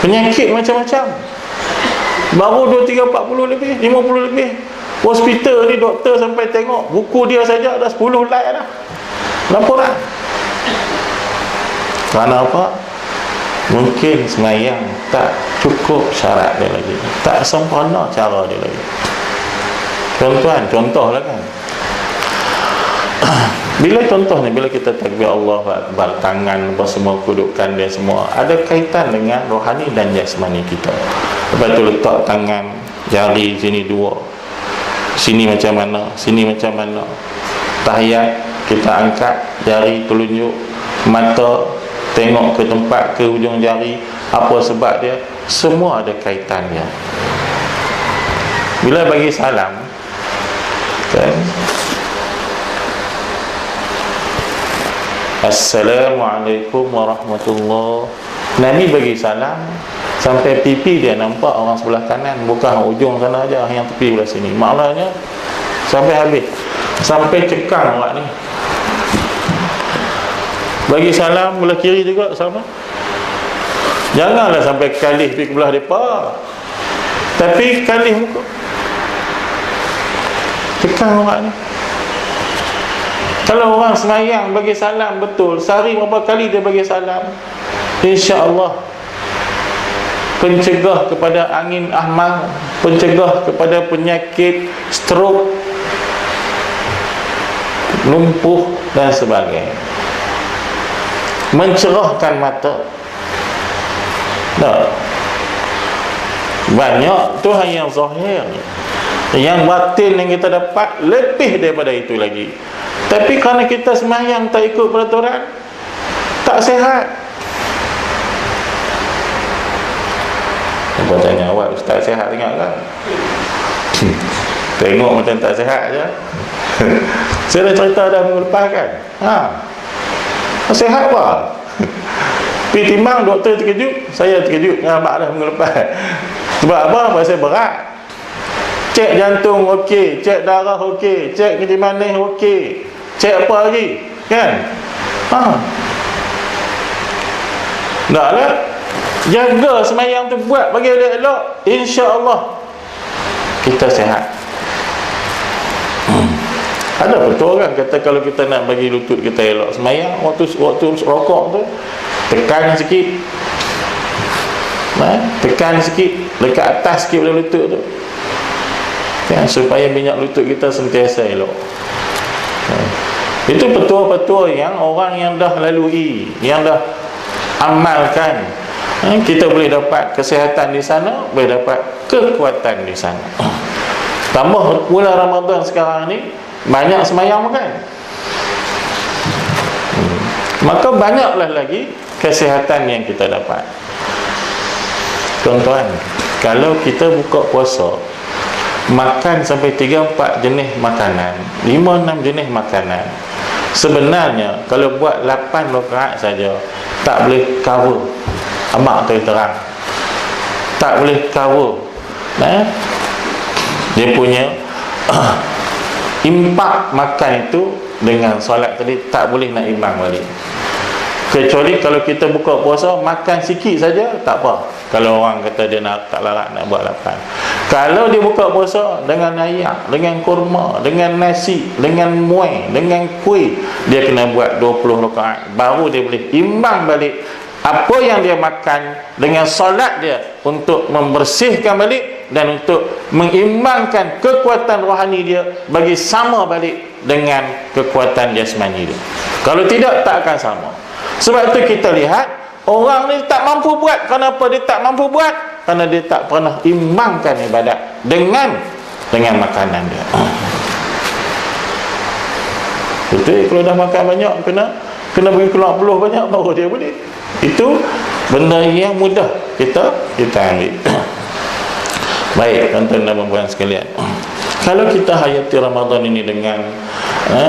penyakit macam-macam. Baru 2, 3, 40 lebih, 50 lebih. Hospital ni doktor sampai tengok buku dia saja ada 10 like dah laporan. Kerana apa? Mungkin semayang tak cukup syarat dia lagi, tak sempurna cara dia lagi. Tuan-tuan, contohlah kan. Bila contoh ni, bila kita takbir Allahu Akbar, tangan apa semua, kedudukan dia semua ada kaitan dengan rohani dan jasmani kita. Lepas tu letak tangan, jari sini 2, sini macam mana, sini macam mana. Tahiyat kita angkat jari telunjuk, mata tengok ke tempat, ke hujung jari. Apa sebab dia? Semua ada kaitannya. Bila bagi salam kan, Assalamualaikum warahmatullahi. Nabi bagi salam sampai pipi dia nampak orang sebelah kanan, bukan ujung sana aja, yang tepi belah sini. Maknanya sampai habis, sampai cekang orang ni. Bagi salam belah kiri juga sama. Janganlah sampai kalih pergi ke belah depa, tapi kalih muka, cekang orang ni. Kalau orang semayang bagi salam betul, sehari berapa kali dia bagi salam, insya-Allah pencegah kepada angin ahmar, pencegah kepada penyakit stroke, lumpuh dan sebagainya, mencerahkan mata. Tak banyak tu hanya yang zahir, yang batin yang kita dapat lebih daripada itu lagi. Tapi kerana kita semayang tak ikut peraturan, tak sihat. Apa tanya awak, ustaz sihat tengok kan? Tengok macam tak sihat je. Saya dah cerita dah minggu lepas kan. Sihat apa? Pergi timbang, doktor terkejut, saya terkejut dengan abang dah minggu lepas. Sebab apa? Pasal berat. Cek jantung okey, cek darah okey, cek kencing manis okey, cek apa lagi kan? Naklah jaga semayang tu, buat bagi elok, insya-Allah kita sihat. Ada betul kan kata kalau kita nak bagi lutut kita elok semayang, waktu rokok tu tekan sikit, tekan sikit dekat atas sikit pada lutut tu kan, supaya minyak lutut kita sentiasa elok. Itu petua-petua yang orang yang dah lalui, yang dah amalkan. Kita boleh dapat kesihatan di sana, boleh dapat kekuatan di sana. Tambah bulan Ramadan sekarang ni banyak semayang kan, maka banyaklah lagi kesihatan yang kita dapat. Tuan-tuan, kalau kita buka puasa makan sampai 3-4 jenis makanan, 5-6 jenis makanan, sebenarnya kalau buat 8 rakaat saja tak boleh cover. Abang terang tak boleh cover dia punya impak makan itu dengan solat tadi, tak boleh nak imbang balik. Kecuali kalau kita buka puasa makan sikit saja tak apa. Kalau orang kata dia nak tak larat nak buat 8. Kalau dia buka puasa dengan ayak, dengan kurma, dengan nasi, dengan muai, dengan kuih, dia kena buat 20 rakaat baru dia boleh imbang balik apa yang dia makan dengan solat dia, untuk membersihkan balik dan untuk mengimbangkan kekuatan rohani dia bagi sama balik dengan kekuatan jasmani dia. Kalau tidak, tak akan sama. Sebab itu kita lihat orang ni tak mampu buat. Kenapa dia tak mampu buat? Kerana dia tak pernah imbangkan ibadat dengan makanan dia. Betul, kalau dah makan banyak kena bagi keluar peluh banyak baru dia boleh. Itu benda yang mudah kita ambil. Baik, tuan-tuan dan puan-puan sekalian, kalau kita hayati Ramadan ini dengan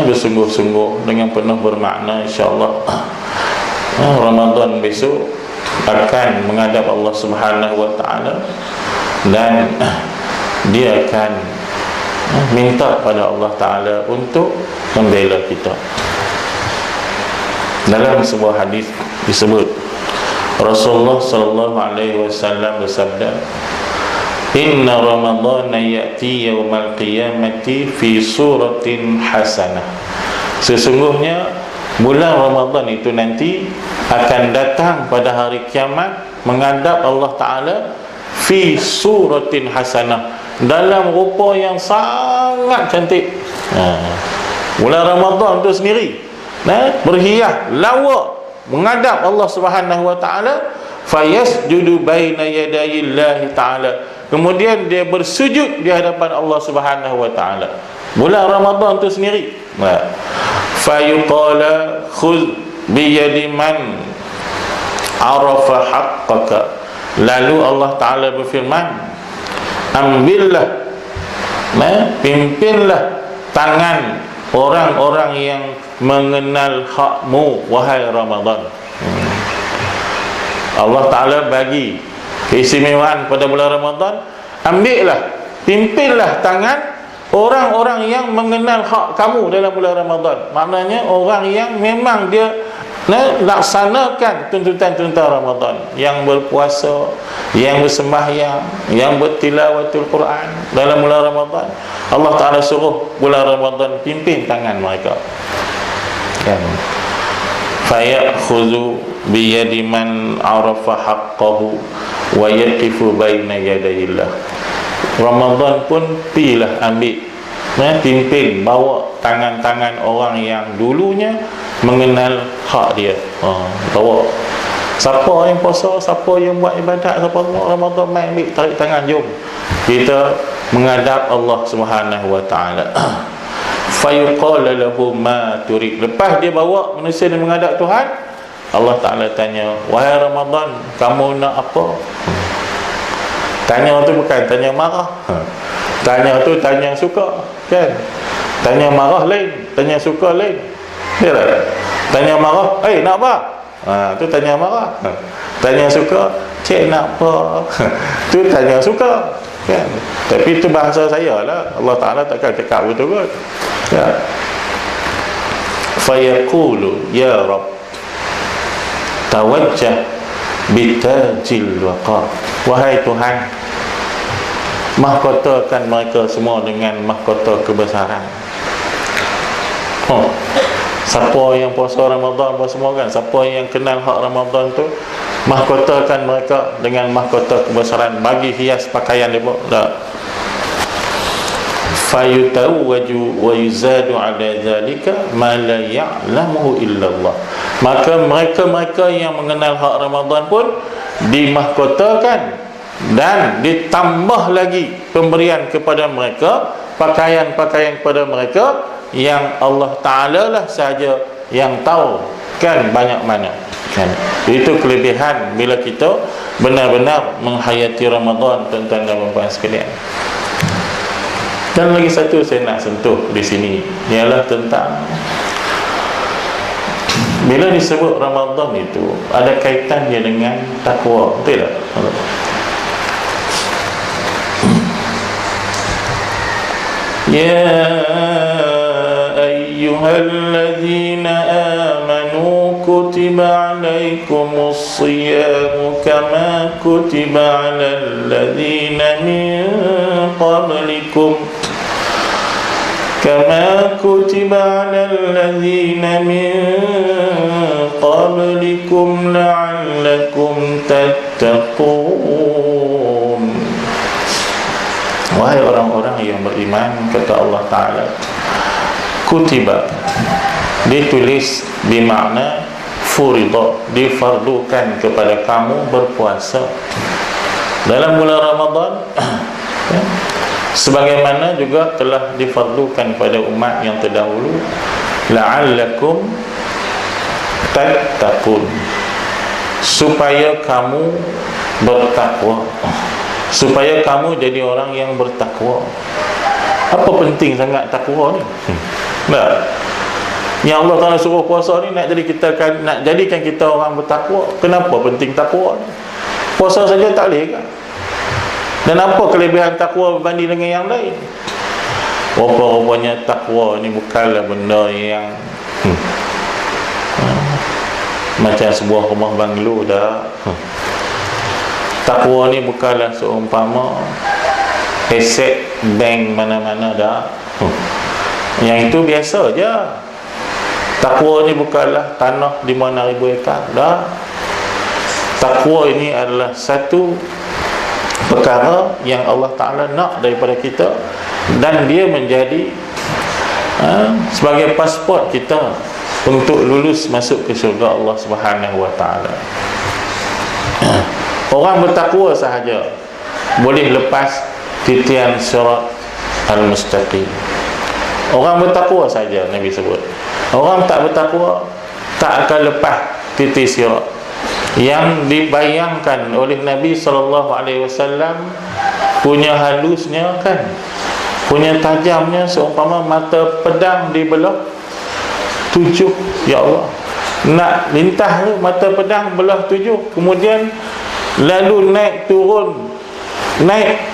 bersungguh-sungguh, dengan penuh bermakna, insya-Allah Ramadan besok akan menghadap Allah Subhanahu wa taala dan dia akan minta pada Allah taala untuk membela kita. Dalam sebuah hadis disebut Rasulullah sallallahu alaihi wasallam bersabda, "Inna Ramadhana ya'ti yaumal qiyamati fi suratin hasanah." Sesungguhnya bulan Ramadan itu nanti akan datang pada hari kiamat menghadap Allah Ta'ala fi suratin hasanah, dalam rupa yang sangat cantik. Bulan Ramadan itu sendiri berhias lawa menghadap Allah Subhanahu wa Ta'ala, fayasjudu baina yadayillahi Ta'ala, kemudian dia bersujud di hadapan Allah Subhanahu wa Ta'ala. Bulan Ramadan itu sendiri. Fayuqala khudh biyadi man arafa haqqaka. Lalu Allah Ta'ala berfirman, ambillah, pimpinlah tangan orang-orang yang mengenal hakmu, wahai Ramadan. Allah Ta'ala bagi keistimewaan pada bulan Ramadan. Ambillah, pimpinlah tangan orang-orang yang mengenal hak kamu dalam bulan Ramadan. Maknanya orang yang memang dia laksanakan tuntutan-tuntutan Ramadan, yang berpuasa, yang bersembahyang, yang bertilawatul Quran dalam bulan Ramadan. Allah Ta'ala suruh bulan Ramadan pimpin tangan mereka, kan? Fayakhudhu biyadi man arafa haqqahu wa yaqifu baina yadayillah. Ramadan pun pilah ambil, pimpin, bawa tangan-tangan orang yang dulunya mengenal hak dia. Bawa. Siapa yang puasa, siapa yang buat ibadat, siapa buat Ramadan, mai ambil, tarik tangan, jom kita menghadap Allah Subhanahu wa Ta'ala. Fayuqala lahu ma turid. Lepas dia bawa manusia ni menghadap Tuhan, Allah Ta'ala tanya, wahai Ramadan, kamu nak apa? Tanya tu bukan tanya marah. Tanya tu tanya suka, kan? Tanya marah lain, tanya suka lain. Ya tak? Tanya marah, nak apa? Tu tanya marah. Tanya suka, cik nak apa? Tu tanya suka, kan? Tapi itu bahasa saya lah. Allah Ta'ala takkan cakap betul kot, ya. Fayaqulu ya Rabb tawajjah bitajil waqar. Wahai Tuhan, mahkotakan mereka semua dengan mahkota kebesaran. Siapa yang puasa Ramadan apa semua, kan? Siapa yang kenal hak Ramadan tu, mahkotakan mereka dengan mahkota kebesaran, bagi hias pakaian dia pun. Fayutawwaju wa yuzadu ala zalika ma la ya'lamuhu illallah. Maka mereka-mereka yang mengenal hak Ramadan pun dimahkotakan dan ditambah lagi pemberian kepada mereka, pakaian-pakaian kepada mereka yang Allah Ta'ala lah sahaja yang tahu, kan, banyak mana, kan? Itu kelebihan bila kita benar-benar menghayati Ramadan, tuan-tuan dan puan-puan sekalian. Dan lagi satu saya nak sentuh di sini, ialah tentang bila disebut Ramadan itu ada kaitannya dengan takwa, betul tak? Ya ayyuhalladzina amanu kutiba alaikumus siyamu kama kutiba alal ladzina min qablikum كما كتب على الذين من قبلكم لعلكم تتقون. Wahai orang-orang yang beriman, kata Allah Ta'ala, kutiba ditulis bermakna furida, difardukan kepada kamu berpuasa dalam bulan Ramadan, sebagaimana juga telah difardukan pada umat yang terdahulu, la'allakum tattaqun, supaya kamu bertakwa, supaya kamu jadi orang yang bertakwa. Apa penting sangat takwa ni? Yang Allah Ta'ala suruh puasa ni nak jadikan kita orang bertakwa. Kenapa penting takwa ni? Puasa saja tak boleh kan? Dan apa kelebihan takwa berbanding dengan yang lain? Rupa-rupanya takwa ni bukanlah benda yang macam sebuah rumah banglo dah. Takwa ni bukanlah seumpama aset bank mana-mana dah. Yang itu biasa je. Takwa ni bukanlah tanah 5,000 ekar dah. Takwa ini adalah satu perkara yang Allah Ta'ala nak daripada kita, dan dia menjadi sebagai pasport kita untuk lulus masuk ke syurga Allah Subhanahu Wa Ta'ala. Orang bertakwa sahaja boleh lepas titian sirat al-mustaqim. Orang bertakwa saja Nabi sebut. Orang tak bertakwa tak akan lepas titik sirat. Yang dibayangkan oleh Nabi SAW punya halusnya kan, punya tajamnya seumpama mata pedang dibelah 7. Ya Allah, nak lintah tu mata pedang belah 7, kemudian lalu naik turun, naik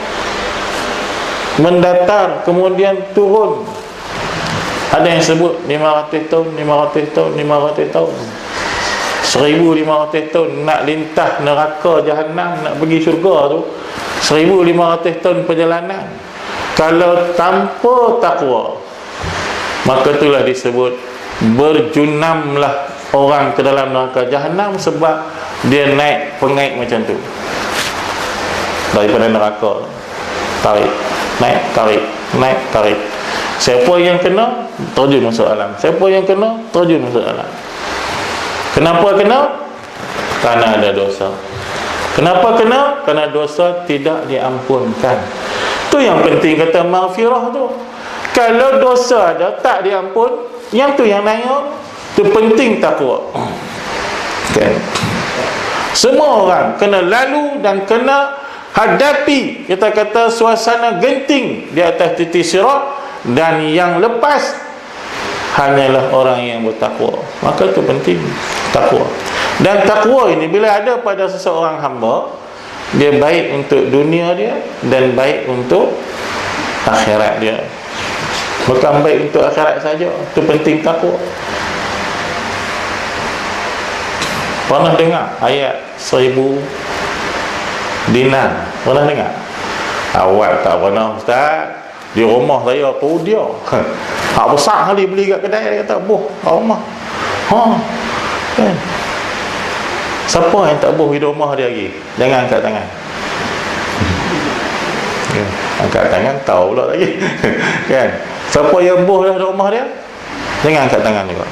mendatar, kemudian turun. Ada yang sebut 500 tahun, 500 tahun, 500 tahun, 1,500 tahun nak lintah neraka jahanam, nak pergi syurga tu 1,500 tahun perjalanan. Kalau tanpa takwa, maka itulah disebut berjunamlah orang ke dalam neraka jahanam, sebab dia naik pengait macam tu daripada neraka. Tarik, naik, tarik, naik, tarik. Siapa yang kena, terjun masuk alam. Siapa yang kena, terjun masuk alam. Kenapa kena? Kerana ada dosa. Kenapa kena? Kerana dosa tidak diampunkan. Tu yang penting kata maghfirah tu. Kalau dosa ada tak diampun, yang tu yang nanya. Tu penting takwa. Okay. Semua orang kena lalu dan kena hadapi, kita kata, suasana genting di atas titik sirat, dan yang lepas hanyalah orang yang bertakwa. Maka itu penting, takwa. Dan takwa ini bila ada pada seseorang hamba, dia baik untuk dunia dia dan baik untuk akhirat dia. Bukan baik untuk akhirat saja. Itu penting takwa. Pernah dengar ayat 1,000 dinar? Pernah dengar? Awak tak pernah, Ustaz. Di rumah saya tu dia hak besar kali beli kat kedai. Dia kata, boh rumah. Kan? Siapa yang tak boh di rumah dia lagi? Jangan angkat tangan. Angkat tangan tahu pula lagi. Kan? Siapa yang boh dah di rumah dia? Jangan angkat tangan juga.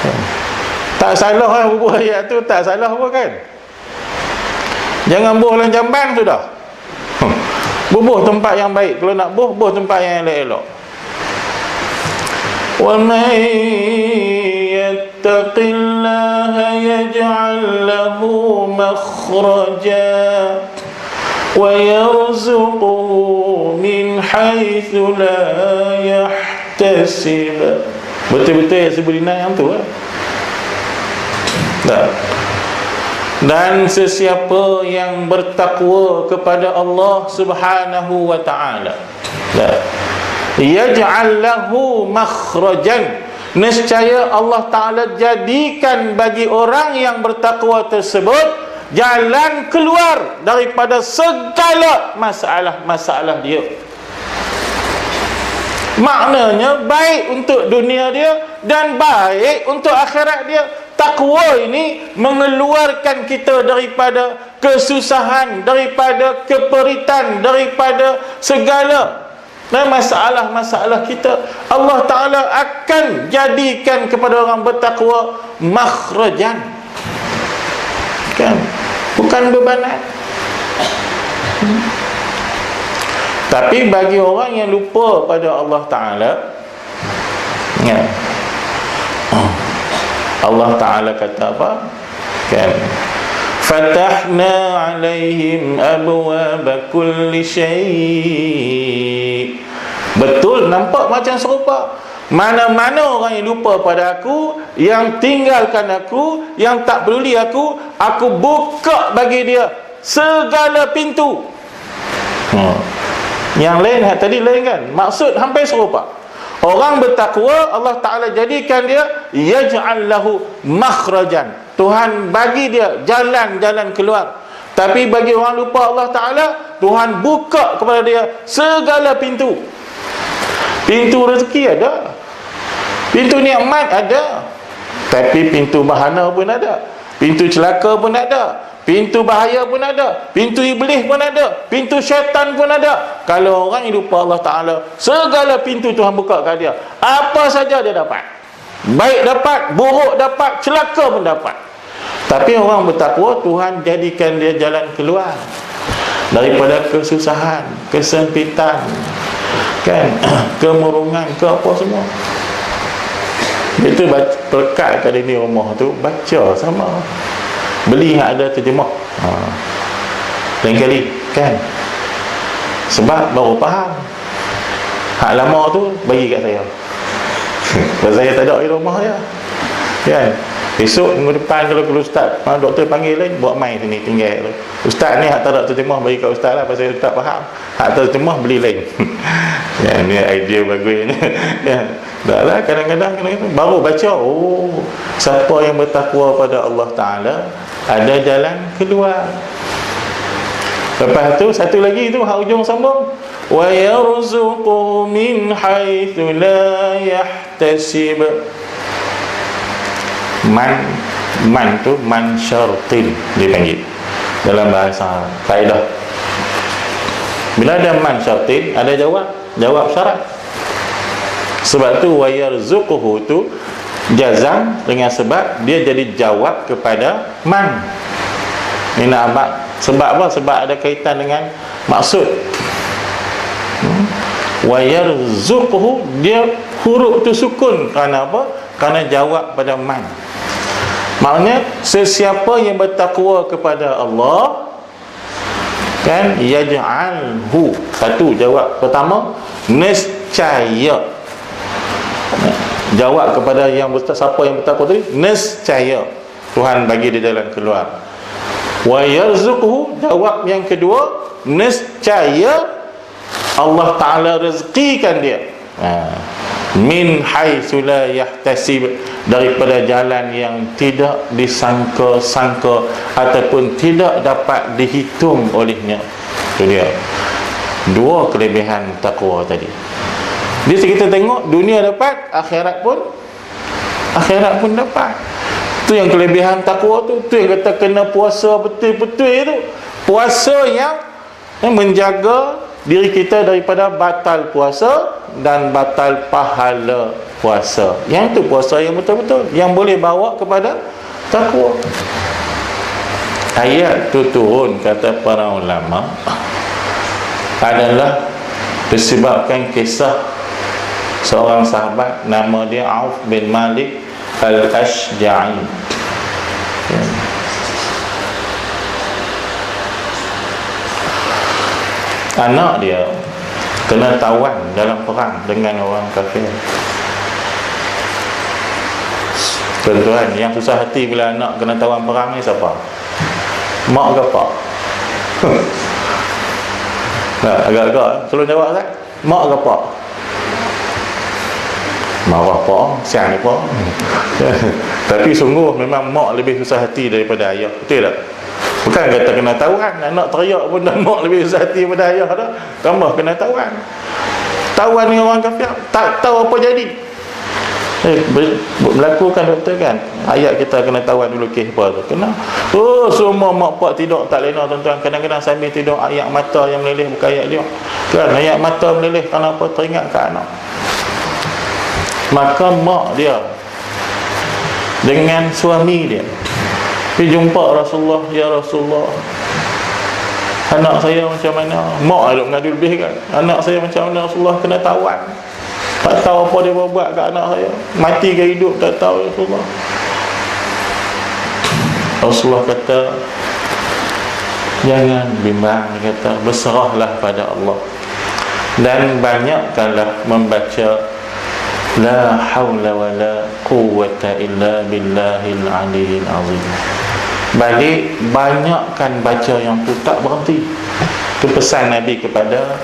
Kan? Tak salah lah bubuh ayat tu, tak salah pun kan. Jangan boh dalam jamban sudah. Bubuh tempat yang baik. Kalau nak boh, boh tempat yang elok-elok. Wa man yattaqillaha yaj'al lahu makhraja wa yarzuquhu min haitsu la yahtasib. Betul-betul yang sebenarnya yang tu lah. Dan sesiapa yang bertakwa kepada Allah Subhanahu wa ta'ala, yaj'al lahu makhrajan, nescaya Allah Ta'ala jadikan bagi orang yang bertakwa tersebut jalan keluar daripada segala masalah-masalah dia. Maknanya baik untuk dunia dia dan baik untuk akhirat dia. Takwa ini mengeluarkan kita daripada kesusahan, daripada keperitan, daripada segala masalah-masalah kita. Allah Ta'ala akan jadikan kepada orang bertakwa makhrajan, kan? Bukan bebanan. Tapi bagi orang yang lupa pada Allah Ta'ala, ya, Allah Ta'ala kata apa? Kan? Fatahna alaihim abwaba kulli syai'. Betul, nampak macam serupa. Mana-mana orang yang lupa pada aku, yang tinggalkan aku, yang tak peduli aku buka bagi dia segala pintu. Yang lain tadi lain kan? Maksud hampir serupa. Orang bertakwa, Allah Ta'ala jadikan dia yaj'al lahu makhrajan. Tuhan bagi dia jalan-jalan keluar. Tapi bagi orang lupa Allah Ta'ala, Tuhan buka kepada dia segala pintu. Pintu rezeki ada, pintu nikmat ada, tapi pintu bahana pun ada, pintu celaka pun ada, pintu bahaya pun ada, pintu iblis pun ada, pintu syaitan pun ada. Kalau orang yang lupa Allah Ta'ala, segala pintu Tuhan buka kat dia. Apa saja dia dapat. Baik dapat, buruk dapat, celaka pun dapat. Tapi orang bertakwa, Tuhan jadikan dia jalan keluar daripada kesusahan, kesempitan, kan, kemurungan, ke apa semua. Itu pelekat kat dinding rumah tu, baca sama. Beli yang ada terjemah. Lain kali, kan? Sebab baru faham. Hak lama tu bagi kat saya. Sebab saya tak ada di rumah ya. Kan? Besok minggu depan kalau ustaz, doktor panggil lain, buat main sini tinggal tu. Ustaz ni hak tak ada terjemah bagi kat ustaz lah, pasal ustaz faham. Hak terjemah beli lain. Ya, ni idea bagusnya. Ya. Dah lah, kadang-kadang baru baca, oh, siapa yang bertakwa pada Allah Ta'ala, ada jalan keluar. Lepas tu satu lagi tu hak ujung sambung, wa yarzuqu min haitsu la yahtasib. Man tu man syartin dipanggil dalam bahasa kaedah. Bila ada man syartin, ada jawab syarat. Sebab tu wa yarzuquhu tu jazam dengan sebab dia jadi jawab kepada man. Ini nak sebab apa? Sebab ada kaitan dengan maksud. Wa yarzuquhu, dia huruf tu sukun kerana apa? Kerana jawab pada man. Maknanya sesiapa yang bertakwa kepada Allah, kan, yaj'alhu. Satu jawab pertama, nescaya. Jawab kepada siapa yang bertakwa tadi, nescaya Tuhan bagi dia jalan keluar. Wa yarzuquhu, jawab yang kedua, nescaya Allah Ta'ala rezekikan dia. Min haitsu la yahtasib, daripada jalan yang tidak disangka-sangka ataupun tidak dapat dihitung olehnya. Itu dia dua kelebihan takwa tadi. Jadi kita tengok dunia dapat, akhirat pun dapat. Tu yang kelebihan takwa tu. Tu yang kata kena puasa betul-betul itu. Puasa yang menjaga diri kita daripada batal puasa dan batal pahala puasa. Yang tu puasa yang betul-betul, yang boleh bawa kepada takwa. Ayat tu turun, kata para ulama, adalah disebabkan kisah seorang sahabat nama dia Auf bin Malik Al-Ashja'i. Anak dia kena tawan dalam perang dengan orang kafir. Tuan-tuan, yang susah hati bila anak kena tawan perang ni siapa? Mak ke pak? Nah, agak-agak tolong jawab kan? Mak ke pak? Marah pak, siang ni pak. Tapi sungguh memang mak lebih susah hati daripada ayah. Betul tak? Bukan kata kena tawan, anak teriak pun dah mak lebih susah hati daripada ayah dah. Tambah kena tawan. Tawan dengan orang kafir, tak tahu apa jadi. Berlaku kan doktor kan? Ayat kita kena tawan dulu kes apa tu. Kena. Oh, semua mak pak tidur tak lena tuan-tuan. Kadang-kadang sambil tidur ayat mata yang meleleh, bukan ayat dia. Kan ayat mata meleleh kerana apa? Teringat ke anak. Maka mak dia dengan suami dia pergi jumpa Rasulullah. Ya Rasulullah, anak saya macam mana? Mak ada mengadu lebih kan? Anak saya macam mana Rasulullah, kena tawan. Tak tahu apa dia buat kat anak saya. Mati ke hidup tak tahu Rasulullah. Rasulullah kata, jangan bimbang, dia kata, berserahlah pada Allah dan banyakkanlah membaca la haula wa la quwwata illa billahil aliyyil azim. Balik banyakkan baca yang tu, tak berhenti. Itu pesan Nabi kepada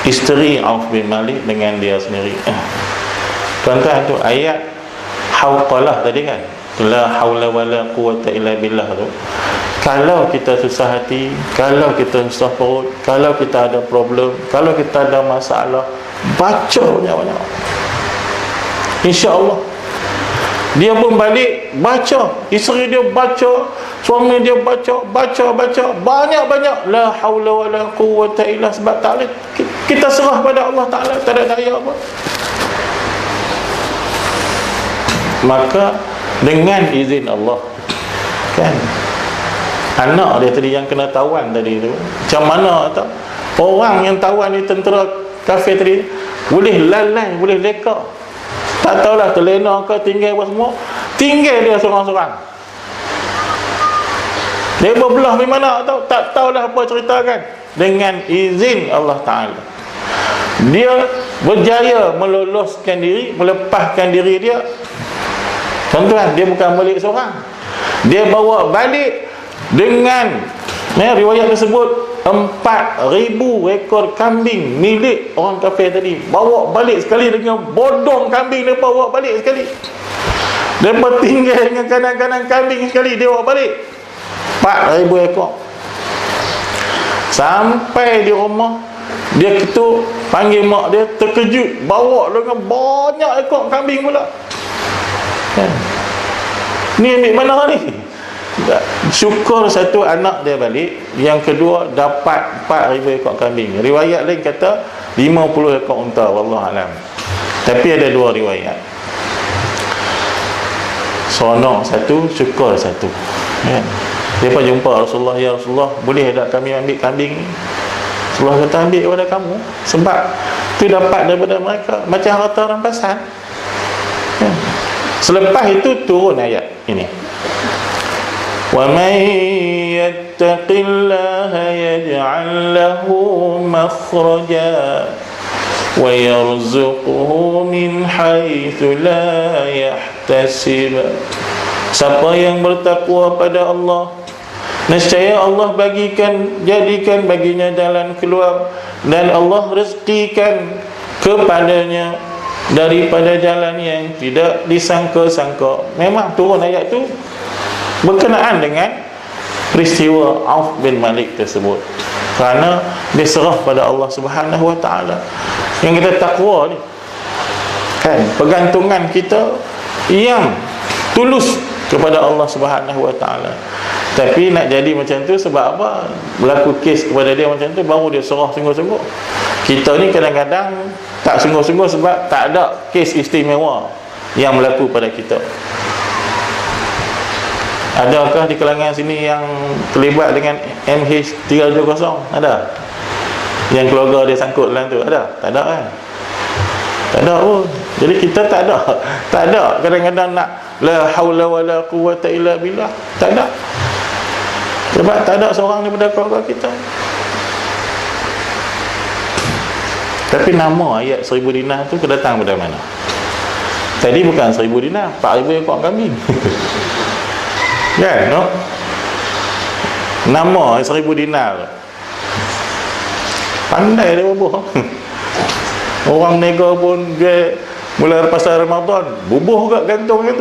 isteri Auf bin Malik dengan dia sendiri. Tuan-tuan, tu ayat hauqalah tadi kan, la haula wala quwata illa billah tu. Kalau kita susah hati, kalau kita susah perut, kalau kita ada problem, kalau kita ada masalah, baca banyak-banyak, insya-Allah. Dia pun balik baca, isteri dia baca, suami dia baca banyak-banyak, la haula wala quwata illa, sebab tak boleh, kita serah pada Allah Taala, tak ada daya apa. Maka dengan izin Allah, kan, anak dia tadi yang kena tawan tadi tu, macam mana tak? Orang yang tawan ni, tentera kafir tadi, boleh lalai, boleh leka, tak tahulah terlena ke tinggal apa semua, tinggal dia seorang-seorang. Dia berbelah di mana tahu, tak tahulah apa cerita kan. Dengan izin Allah Ta'ala, dia berjaya meloloskan diri, melepaskan diri dia. Tuan-tuan, dia bukan balik seorang, dia bawa balik dengan riwayat tersebut 4,000 ekor kambing milik orang kafir tadi. Bawa balik sekali dengan bodong kambing, dia bawa balik sekali. Dia tinggal dengan kanan-kanan kambing sekali, dia bawa balik 4,000 ekor. Sampai di rumah, dia ketuk, panggil mak dia, terkejut, bawa dengan banyak ekor kambing pula. Kan? Ni ambil mana ni? Syukur satu anak dia balik, yang kedua dapat 4,000 ekor kambing. Riwayat lain kata 50 ekor unta, wallahualam. Tapi ada dua riwayat, sonok satu, syukur satu, kan? Dia pun jumpa Rasulullah, ya Rasulullah, boleh tak kami ambil kambing ni? Rasulullah kata, ambil kepada kamu, sebab tu dapat daripada mereka, macam harta rampasan, kan? Selepas itu turun ayat ini, wa man yattaqillaha yaj'al lahu makhraja wa yarzuquhu min haitsu la yahtasib. Siapa yang bertakwa pada Allah, nescaya Allah jadikan baginya jalan keluar, dan Allah rezekikan kepadanya daripada jalan yang tidak disangka-sangka. Memang turun ayat tu berkenaan dengan peristiwa Auf bin Malik tersebut, kerana dia serah pada Allah Subhanahu Wa Taala. Yang kita takwa ni, kan, pergantungan kita yang tulus kepada Allah Subhanahu Wa Taala. Tapi nak jadi macam tu sebab apa? Berlaku kes kepada dia macam tu, baru dia serah sungguh-sungguh. Kita ni kadang-kadang tak sungguh-sungguh sebab tak ada kes istimewa yang berlaku pada kita. Adakah di kalangan sini yang terlibat dengan MH370? Ada? Yang keluarga dia sangkut dalam tu? Ada? Tak ada kan? Tak ada pun. Jadi kita tak ada kadang-kadang nak la haula wala quwata illa billah. Tak ada. Sebab tak ada seorang daripada keluarga kita. Tapi nama ayat 1,000 dinar tu kedatang pada mana? Tadi bukan 1,000 dinar, 4,000 ekor kambing. Kan, no? Nama 1,000 dinar. Pandai dia bubuh. Orang nega pun dia mula pasal Ramadan, bubuh kat gantung itu.